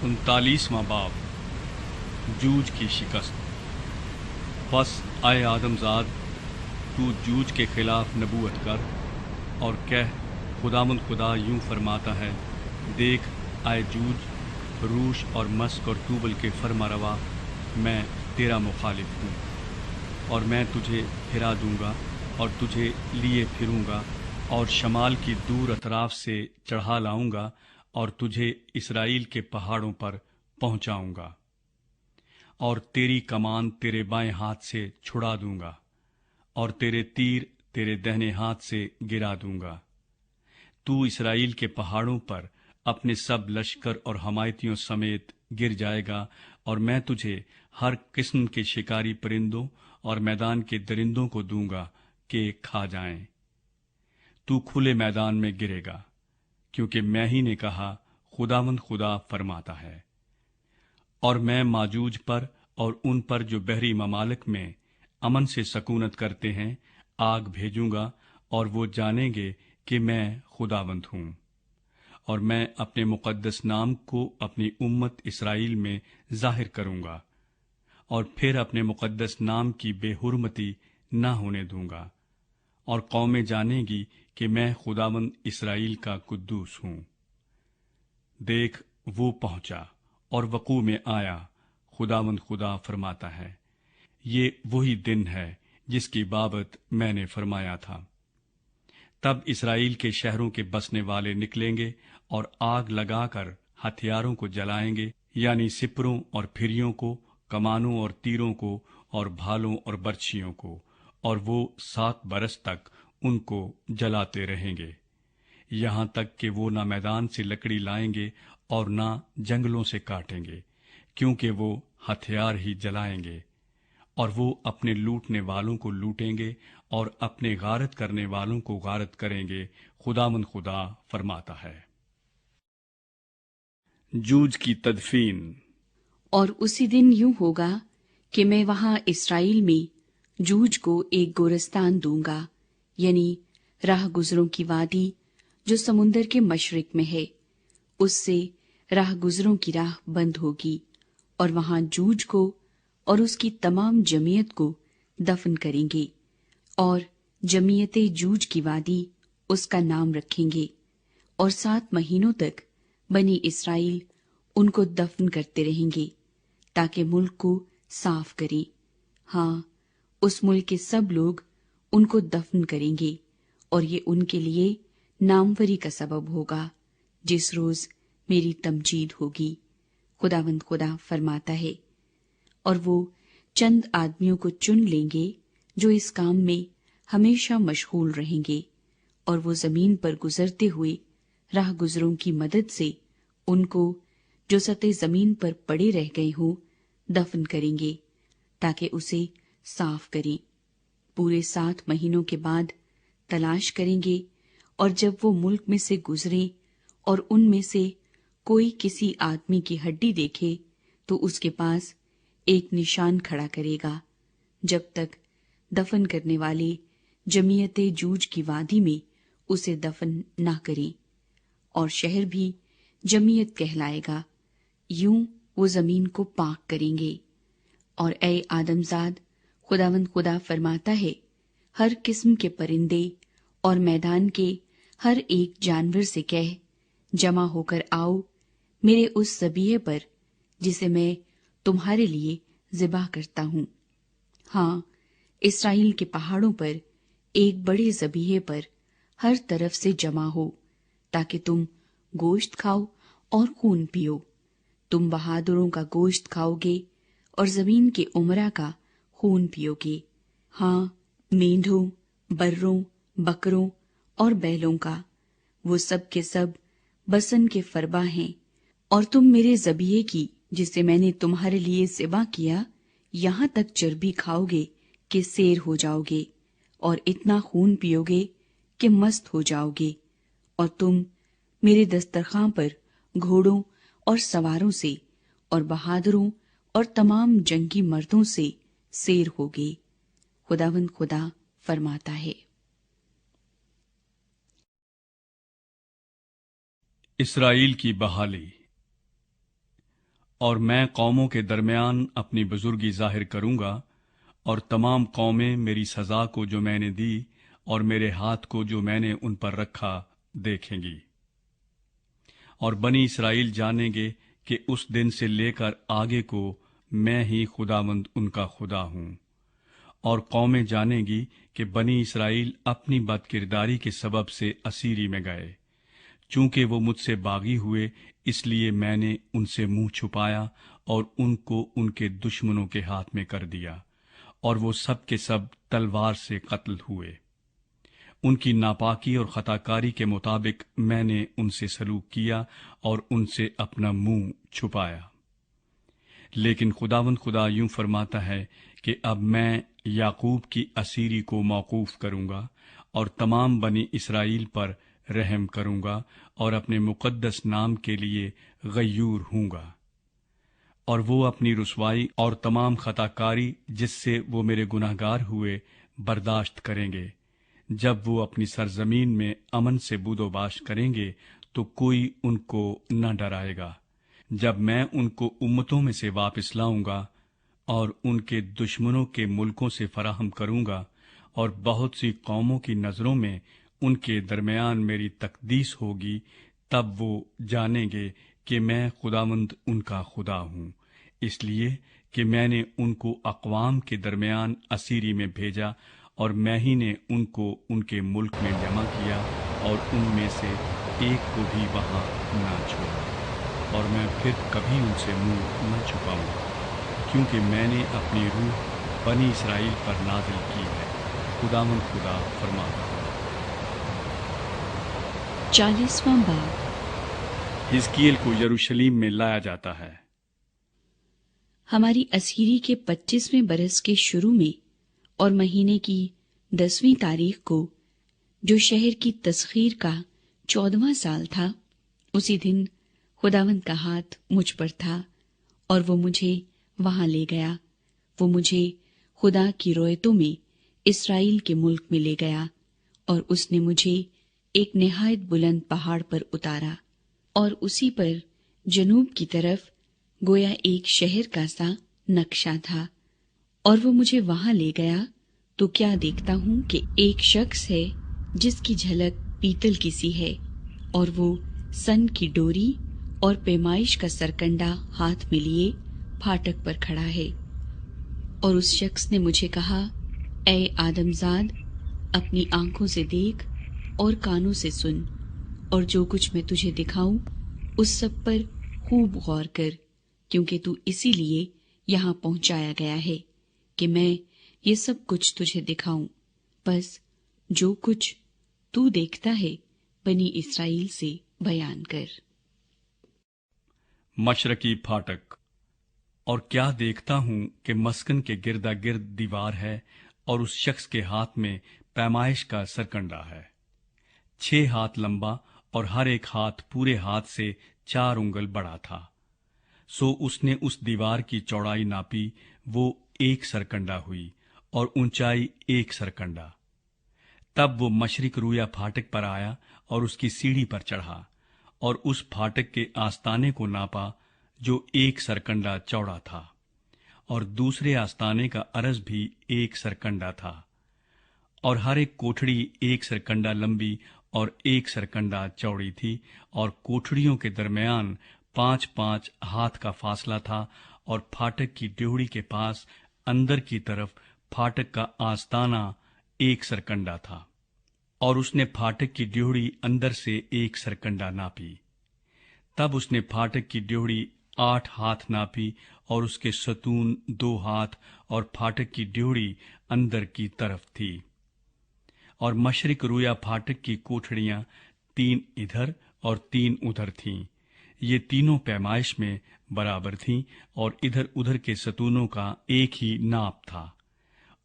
39واں باب جوج کی شکست۔ پس آئے آدمزاد، تو جوج کے خلاف نبوت کر اور کہہ، خداوند خدا یوں فرماتا ہے، دیکھ آئے جوج، روش اور مسک اور توبل کے فرما روا، میں تیرا مخالف ہوں، اور میں تجھے پھرا دوں گا اور تجھے لیے پھروں گا اور شمال کی دور اطراف سے چڑھا لاؤں گا اور تجھے اسرائیل کے پہاڑوں پر پہنچاؤں گا، اور تیری کمان تیرے بائیں ہاتھ سے چھڑا دوں گا اور تیرے تیر تیرے دہنے ہاتھ سے گرا دوں گا۔ تو اسرائیل کے پہاڑوں پر اپنے سب لشکر اور حمایتیوں سمیت گر جائے گا، اور میں تجھے ہر قسم کے شکاری پرندوں اور میدان کے درندوں کو دوں گا کہ کھا جائیں۔ تو کھلے میدان میں گرے گا، کیونکہ میں ہی نے کہا، خداوند خدا فرماتا ہے۔ اور میں ماجوج پر اور ان پر جو بحری ممالک میں امن سے سکونت کرتے ہیں آگ بھیجوں گا، اور وہ جانیں گے کہ میں خداوند ہوں، اور میں اپنے مقدس نام کو اپنی امت اسرائیل میں ظاہر کروں گا، اور پھر اپنے مقدس نام کی بے حرمتی نہ ہونے دوں گا، اور قومیں جانیں گی کہ میں خداوند اسرائیل کا قدوس ہوں۔ دیکھ وہ پہنچا اور وقوع میں آیا، خداوند خدا فرماتا ہے، یہ وہی دن ہے جس کی بابت میں نے فرمایا تھا۔ تب اسرائیل کے شہروں کے بسنے والے نکلیں گے اور آگ لگا کر ہتھیاروں کو جلائیں گے، یعنی سپروں اور پھریوں کو، کمانوں اور تیروں کو، اور بھالوں اور برچھیوں کو، اور وہ 7 برس تک ان کو جلاتے رہیں گے، یہاں تک کہ وہ نہ میدان سے لکڑی لائیں گے اور نہ جنگلوں سے کاٹیں گے، کیونکہ وہ ہتھیار ہی جلائیں گے، اور وہ اپنے لوٹنے والوں کو لوٹیں گے اور اپنے غارت کرنے والوں کو غارت کریں گے، خداوند خدا فرماتا ہے۔ جوج کی تدفین۔ اور اسی دن یوں ہوگا کہ میں وہاں اسرائیل میں جوج کو ایک گورستان دوں گا، یعنی راہ گزروں کی وادی جو سمندر کے مشرق میں ہے، اس سے راہ گزروں کی راہ بند ہوگی، اور وہاں جوج کو اور اس کی تمام جمعیت کو دفن کریں گے، اور جمعیت جوج کی وادی اس کا نام رکھیں گے، اور 7 مہینوں تک بنی اسرائیل ان کو دفن کرتے رہیں گے تاکہ ملک کو صاف کریں۔ ہاں، اس ملک کے سب لوگ ان کو دفن کریں گے، اور یہ ان کے لیے ناموری کا سبب ہوگا جس روز میری تمجید ہوگی، خداوند خدا فرماتا ہے۔ اور وہ چند آدمیوں کو چن لیں گے جو اس کام میں ہمیشہ مشغول رہیں گے، اور وہ زمین پر گزرتے ہوئے راہ گزروں کی مدد سے ان کو جو سطح زمین پر پڑے رہ گئے ہوں دفن کریں گے تاکہ اسے صاف کریں۔ پورے 7 مہینوں کے بعد تلاش کریں گے، اور جب وہ ملک میں سے گزریں اور ان میں سے کوئی کسی آدمی کی ہڈی دیکھے تو اس کے پاس ایک نشان کھڑا کرے گا، جب تک دفن کرنے والے جمعیت جوج کی وادی میں اسے دفن نہ کریں، اور شہر بھی جمعیت کہلائے گا، یوں وہ زمین کو پاک کریں گے۔ اور اے آدمزاد، خداوند خدا فرماتا ہے، ہر قسم کے پرندے اور میدان کے ہر ایک جانور سے کہہ، جمع ہو کر آؤ میرے اس ذبیحے پر جسے میں تمہارے لیے ذبح کرتا ہوں۔ ہاں، اسرائیل کے پہاڑوں پر ایک بڑے ذبیحے پر ہر طرف سے جمع ہو، تاکہ تم گوشت کھاؤ اور خون پیو۔ تم بہادروں کا گوشت کھاؤ گے اور زمین کے عمرا کا خون پیو گے، ہاں، مینڈھوں، بروں، بکروں اور بیلوں کا، وہ سب کے سب بسن کے فربا ہیں۔ اور تم میرے ذبیحے کی جسے میں نے تمہارے لیے ذبح کیا، یہاں تک چربی کھاؤ گے کہ سیر ہو جاؤ گے، اور اتنا خون پیو گے کہ مست ہو جاؤ گے، اور تم میرے دسترخوان پر گھوڑوں اور سواروں سے اور بہادروں اور تمام جنگی مردوں سے سیر ہوگے، خداوند خدا فرماتا ہے۔ اسرائیل کی بحالی۔ और मैं कौमों के दरमियान अपनी बुजुर्गी जाहिर करूंगा, और तमाम कौमें मेरी सजा को जो मैंने दी और मेरे हाथ को जो मैंने उन पर रखा देखेंगी। और बनी इसराइल जानेंगे कि उस दिन से लेकर आगे को मैं ही खुदावंद उनका खुदा हूं। और कौमें जानेंगी कि बनी इसराइल अपनी बदकिरदारी के सबब से असीरी में गए। चूंकि वो मुझसे बागी हुए, इसलिए मैंने उनसे मुंह छुपाया और उनको उनके दुश्मनों के हाथ में कर दिया, और वो सब के सब तलवार से कत्ल हुए। उनकी नापाकी और खताकारी के मुताबिक मैंने उनसे सलूक किया और उनसे अपना मुंह छुपाया। लेकिन खुदावंद खुदा यूं फरमाता है कि अब मैं याकूब की असीरी को मौकूफ करूंगा और तमाम बनी इसराइल पर रहम करूंगा और अपने मुकद्दस नाम के लिए गयूर हूंगा। और वो अपनी रुसवाई और तमाम खताकारी जिससे वो मेरे गुनाहगार हुए बर्दाश्त करेंगे। जब वो अपनी सरजमीन में अमन से बूदोबाश करेंगे तो कोई उनको न डराएगा। जब मैं उनको उम्मतों में से वापस लाऊंगा और उनके दुश्मनों के मुल्कों से फराहम करूंगा, और बहुत सी कौमों की नजरों में उनके दरमियान मेरी तकदीस होगी, तब वो जानेंगे कि मैं खुदावंद उनका खुदा हूं, इसलिए कि मैंने उनको अक़वाम के दरमियान असीरी में भेजा और मैं ही ने उनको उनके मुल्क में जमा किया और उनमें से एक को भी वहां ना छोड़ा। और मैं फिर कभी उनसे मुंह न छुपाऊंगा, क्योंकि मैंने अपनी रूह बनी इसराइल पर नाजिल की है, खुदावंद खुदा फरमाता है। 40वां बाब। हिजकीएल को यरूशलेम में लाया जाता है। हमारी असीरी के 25वें बरस के शुरू में और महीने की 10वीं तारीख को, जो शहर की तस्खीर का 14वां साल था, उसी दिन खुदावंद का हाथ मुझ पर था और वो मुझे वहां ले गया। वो मुझे खुदा की रोयतों में इसराइल के मुल्क में ले गया और उसने मुझे एक निहायत बुलंद पहाड़ पर उतारा और उसी पर जनूब की तरफ गोया एक शहर का सा नक्शा था। और वो मुझे वहां ले गया तो क्या देखता हूं कि एक शख्स है जिसकी झलक पीतल की सी है, और वो सन की डोरी और पैमाइश का सरकंडा हाथ में लिए फाटक पर खड़ा है। और उस शख्स ने मुझे कहा, ऐ आदमजाद, अपनी आंखों से देख और कानों से सुन, और जो कुछ मैं तुझे दिखाऊं उस सब पर खूब गौर कर, क्योंकि तू इसीलिए यहाँ पहुंचाया गया है कि मैं ये सब कुछ तुझे दिखाऊं। बस जो कुछ तू देखता है बनी इसराइल से बयान कर। मशरकी फाटक। और क्या देखता हूं कि मस्कन के गिरदा गिर्द दीवार है और उस शख्स के हाथ में पैमाइश का सरकंडा है, 6 हाथ लंबा और हर एक हाथ पूरे हाथ से 4 उंगल बड़ा था। सो उसने उस दीवार की चौड़ाई नापी, वो 1 सरकंडा हुई और ऊंचाई 1 सरकंडा। तब वो मशरिक रूया फाटक पर आया और उसकी सीढ़ी पर चढ़ा और उस फाटक के आस्ताने को नापा जो 1 सरकंडा चौड़ा था, और दूसरे आस्ताने का अरज भी 1 सरकंडा था, और हर एक कोठड़ी 1 सरकंडा लंबी और 1 सरकंडा चौड़ी थी, और कोठड़ियों के दरमियान 5-5 हाथ का फासला था। और फाटक की ड्योढ़ी के पास अंदर की तरफ फाटक का आस्ताना 1 सरकंडा था, और उसने फाटक की ड्योढ़ी अंदर से 1 सरकंडा नापी। तब उसने फाटक की ड्योढ़ी 8 हाथ नापी और उसके सतून 2 हाथ, और फाटक की ड्योढ़ी अंदर की तरफ थी। और मशरिक रूया फाटक की कोठड़ियां 3 इधर और 3 उधर थीं। ये तीनों पैमाइश में बराबर थीं और इधर उधर के सतूनों का एक ही नाप था।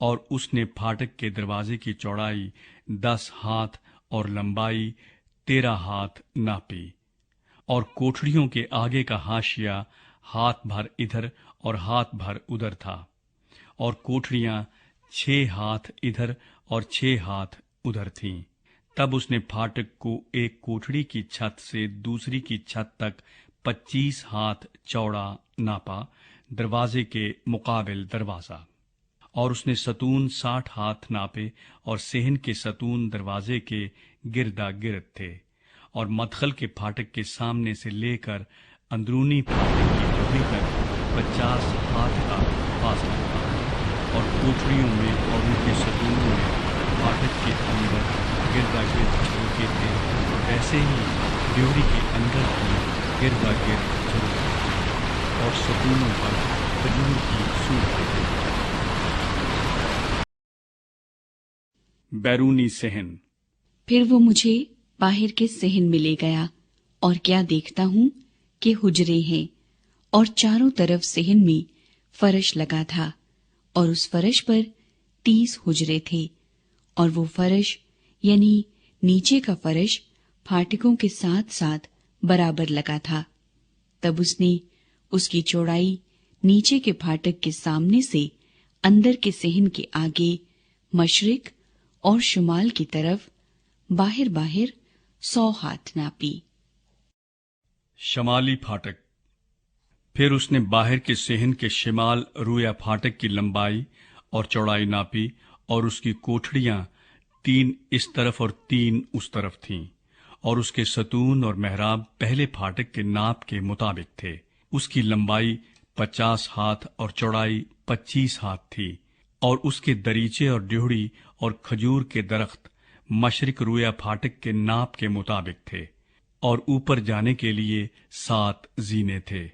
और उसने फाटक के दरवाजे की चौड़ाई 10 हाथ और लंबाई 13 हाथ नापी, और कोठड़ियों के आगे का हाशिया हाथ भर इधर और हाथ भर उधर था, और कोठड़ियां 6 हाथ इधर और 6 हाथ उधर थीं। तब उसने फाटक को एक कोठड़ी की छत से दूसरी की छत तक 25 हाथ चौड़ा नापा दरवाजे के मुकाबिल दरवाज़ा। और उसने सतून 60 हाथ नापे और सेहन के सतून दरवाजे के गिरदा गिरद थे और मदखल के फाटक के सामने से लेकर अंदरूनी फाटक की चौड़ी तक 50 हाथ का फासला था। और कोठरियों में और उनके सतूनों में फाटक के अंदर गिरदा गिरद झरोखे थे, वैसे ही ड्योरी के अंदर भी गिरदा गिरद झरोखे थे और सतूनों पर खजूर की सूरतें थी। बैरूनी सहन। फिर वो मुझे बाहर के सहन में ले गया और क्या देखता हूँ कि हुजरे हैं और चारों तरफ सहन में फर्श लगा था और उस फर्श पर 30 हुजरे थे और वो फर्श यानी नीचे का फर्श फाटकों के साथ साथ बराबर लगा था। तब उसने उसकी चौड़ाई नीचे के फाटक के सामने से अंदर के सहन के आगे मशरिक और शुमाल की तरफ बाहर बाहर 100 हाथ नापी। शमाली फाटक। फिर उसने बाहर के सेहन के शिमाल रुया फाटक की लंबाई और चौड़ाई नापी और उसकी कोठड़ियां 3 इस तरफ और 3 उस तरफ थीं और उसके सतून और मेहराब पहले फाटक के नाप के मुताबिक थे। उसकी लंबाई 50 हाथ और चौड़ाई 25 हाथ थी और उसके दरीचे और ड्योढ़ी और खजूर के दरख्त मशरिक रुया फाटक के नाप के मुताबिक थे और ऊपर जाने के लिए 7 जीने थे।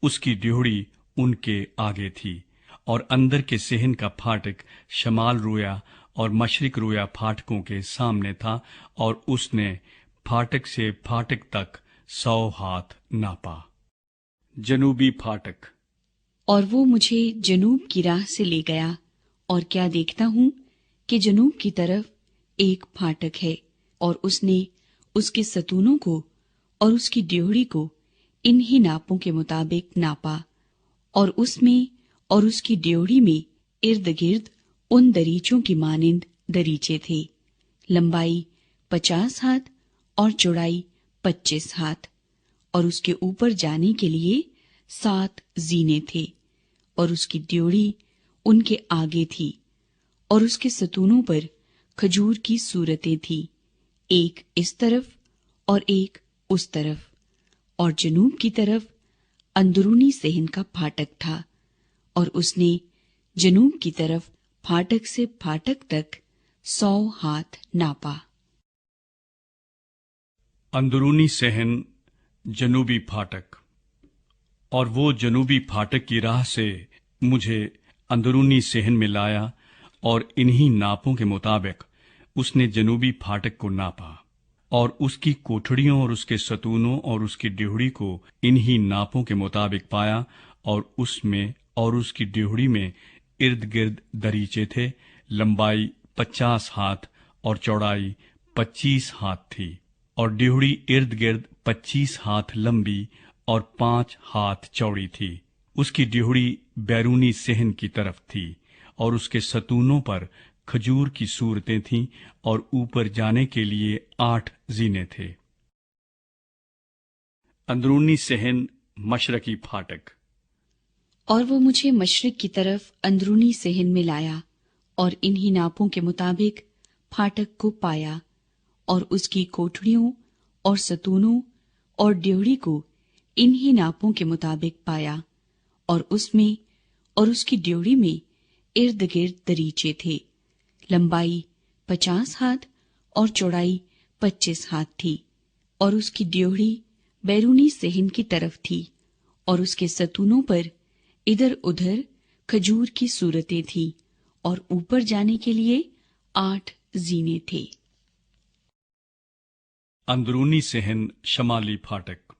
उसकी ड्योढ़ी उनके आगे थी और अंदर के सेहन का फाटक शमाल रुया और मशरिक रुया फाटकों के सामने था और उसने फाटक से फाटक तक 100 हाथ नापा। जनूबी फाटक। और वो मुझे जनूब की राह से ले गया और क्या देखता हूँ कि जनूब की तरफ एक फाटक है और उसने उसके सतूनों को और उसकी ड्योढ़ी को इन्हीं नापों के मुताबिक नापा और उसमें और उसकी ड्योढ़ी में इर्द गिर्द उन दरीचों की मानिंद दरीचे थे। लंबाई 50 हाथ और चौड़ाई 25 हाथ और उसके ऊपर जाने के लिए 7 जीने थे और उसकी ड्योढ़ी उनके आगे थी और उसके सतूनों पर खजूर की सूरतें थी, एक इस तरफ और एक उस तरफ। और जनूब की तरफ अंदरूनी सहन का फाटक था और उसने जनूब की तरफ फाटक से फाटक तक 100 हाथ नापा। अंदरूनी सहन जनूबी फाटक। और वो जनूबी फाटक की राह से मुझे अंदरूनी सहन में लाया और इन्हीं नापों के मुताबिक उसने जनूबी फाटक को नापा और उसकी कोठड़ियों और उसके सतूनों और उसकी ड्योढ़ी को इन्हीं नापों के मुताबिक पाया और उसमें और उसकी ड्योढ़ी में इर्द गिर्द दरीचे थे। लंबाई 50 हाथ और चौड़ाई 25 हाथ थी और ड्योढ़ी इर्द गिर्द 25 हाथ लंबी और 5 हाथ चौड़ी थी। उसकी ड्योढ़ी बैरूनी सहन की तरफ थी और उसके सतूनों पर खजूर की सूरतें थीं और ऊपर जाने के लिए 8 जीने थे। अंदरूनी सहन मशरकी फाटक। और वो मुझे मशरिक की तरफ अंदरूनी सहन में लाया और इन्हीं नापों के मुताबिक फाटक को पाया और उसकी कोठड़ियों और सतूनों और ड्योढ़ी को इन्हीं नापों के मुताबिक पाया और उसमें और उसकी ड्योढ़ी में इर्द गिर्द दरीचे थे। लंबाई 50 हाथ और चौड़ाई 25 हाथ थी और उसकी ड्योढ़ी बैरूनी सहन की तरफ थी और उसके सतूनों पर इधर उधर खजूर की सूरतें थीं और ऊपर जाने के लिए 8 जीने थे। अंदरूनी सहन शमाली फाटक।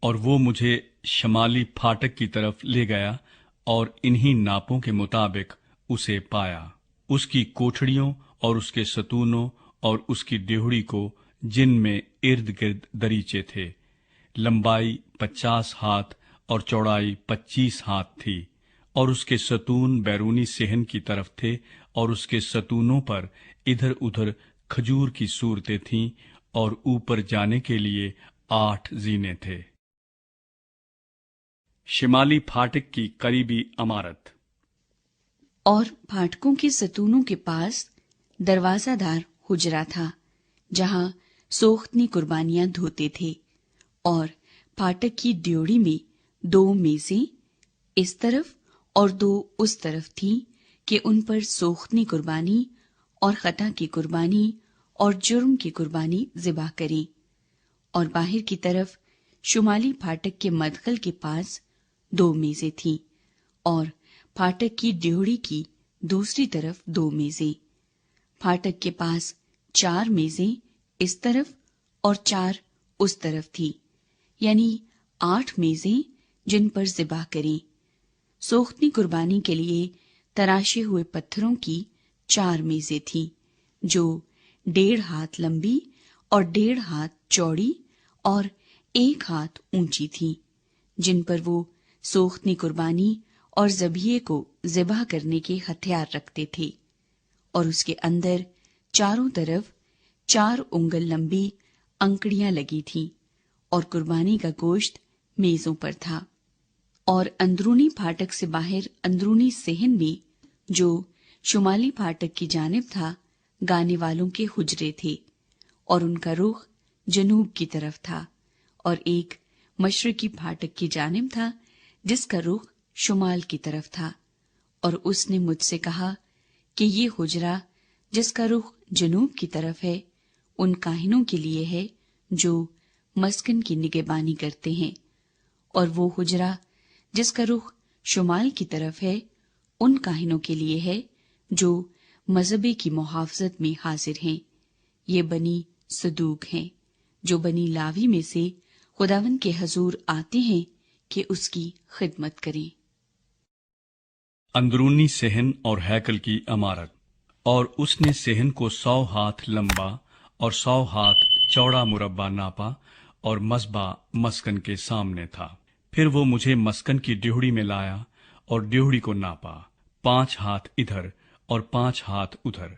और वो मुझे शमाली फाटक की तरफ ले गया और इन्हीं नापों के मुताबिक उसे पाया। उसकी कोठड़ियों और उसके सतूनों और उसकी ड्योढ़ी को जिनमें इर्द गिर्द दरीचे थे। लंबाई 50 हाथ और चौड़ाई 25 हाथ थी और उसके सतून बैरूनी सहन की तरफ थे और उसके सतूनों पर इधर उधर खजूर की सूरतें थीं और ऊपर जाने के लिए 8 जीने थे। शिमाली फाटक की करीबी इमारत। और फाटकों के सतूनों के पास दरवाजादार हुजरा था जहां सोख्तनी कुर्बानियां धोते थे, और फाटक की ड्योढ़ी में 2 मेजें इस तरफ और 2 उस तरफ थीं कि उन पर सोख्तनी कुर्बानी और खता की कुर्बानी और जुर्म की कुर्बानी ज़िबा करें। और बाहर की तरफ शुमाली फाटक के मदखल के पास 2 मेजें थीं, और फाटक की ड्योढ़ी की दूसरी तरफ 2 मेजें। फाटक के पास 4 मेजें इस तरफ और 4 उस तरफ थी, यानी 8 मेजें जिन पर ज़िबा करें। सोख्तनी कुर्बानी के लिए तराशे हुए पत्थरों की 4 मेजें थीं, जो 1.5 हाथ लंबी और 1.5 हाथ चौड़ी और 1 हाथ ऊंची थीं, जिन पर वो सोख्तनी कुर्बानी और ज़बीहे को ज़िबा करने के हथियार रखते थे। और उसके अंदर चारों तरफ 4 उंगल लंबी अंकड़ियां लगी थीं, और कुर्बानी का गोश्त मेजों पर था। और अंदरूनी फाटक से बाहर अंदरूनी सेहन में, जो शुमाली फाटक की जानिब था, गाने वालों के हुजरे थे, और उनका रुख जनूब की तरफ था, और एक मशरकी फाटक की जानिब था जिसका रुख शुमाल की तरफ था। और उसने मुझसे कहा कि ये हुजरा जिसका रुख जनूब की तरफ है, उन काहिनों के लिए है जो मस्कन की निगहबानी करते हैं, और वो हुजरा जिसका रुख शुमाल की तरफ है, उन काहिनों के लिए है जो मजहबे की मुहाफजत में हाजिर हैं। ये बनी सदूक हैं, जो बनी लावी में से खुदावन के हजूर आते हैं कि उसकी खिदमत करें। अंदरूनी सेहन और हैकल की इमारत। और उसने सेहन को 100 हाथ लंबा और 100 हाथ चौड़ा मुरब्बा नापा, और मस्बा मस्कन के सामने था। फिर वो मुझे मस्कन की ड्योढ़ी में लाया और ड्योढ़ी को नापा, 5 हाथ इधर और 5 हाथ उधर।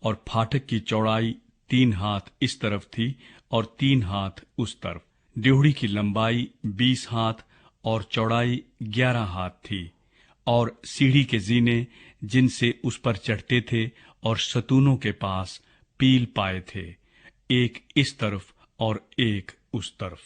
और फाटक की चौड़ाई 3 हाथ इस तरफ थी और 3 हाथ उस तरफ। ड्योढ़ी की लंबाई 20 हाथ और चौड़ाई 11 हाथ थी। और सीढ़ी के जीने जिनसे उस पर चढ़ते थे और सतूनों के पास पील पाए थे, एक इस तरफ और एक उस तरफ।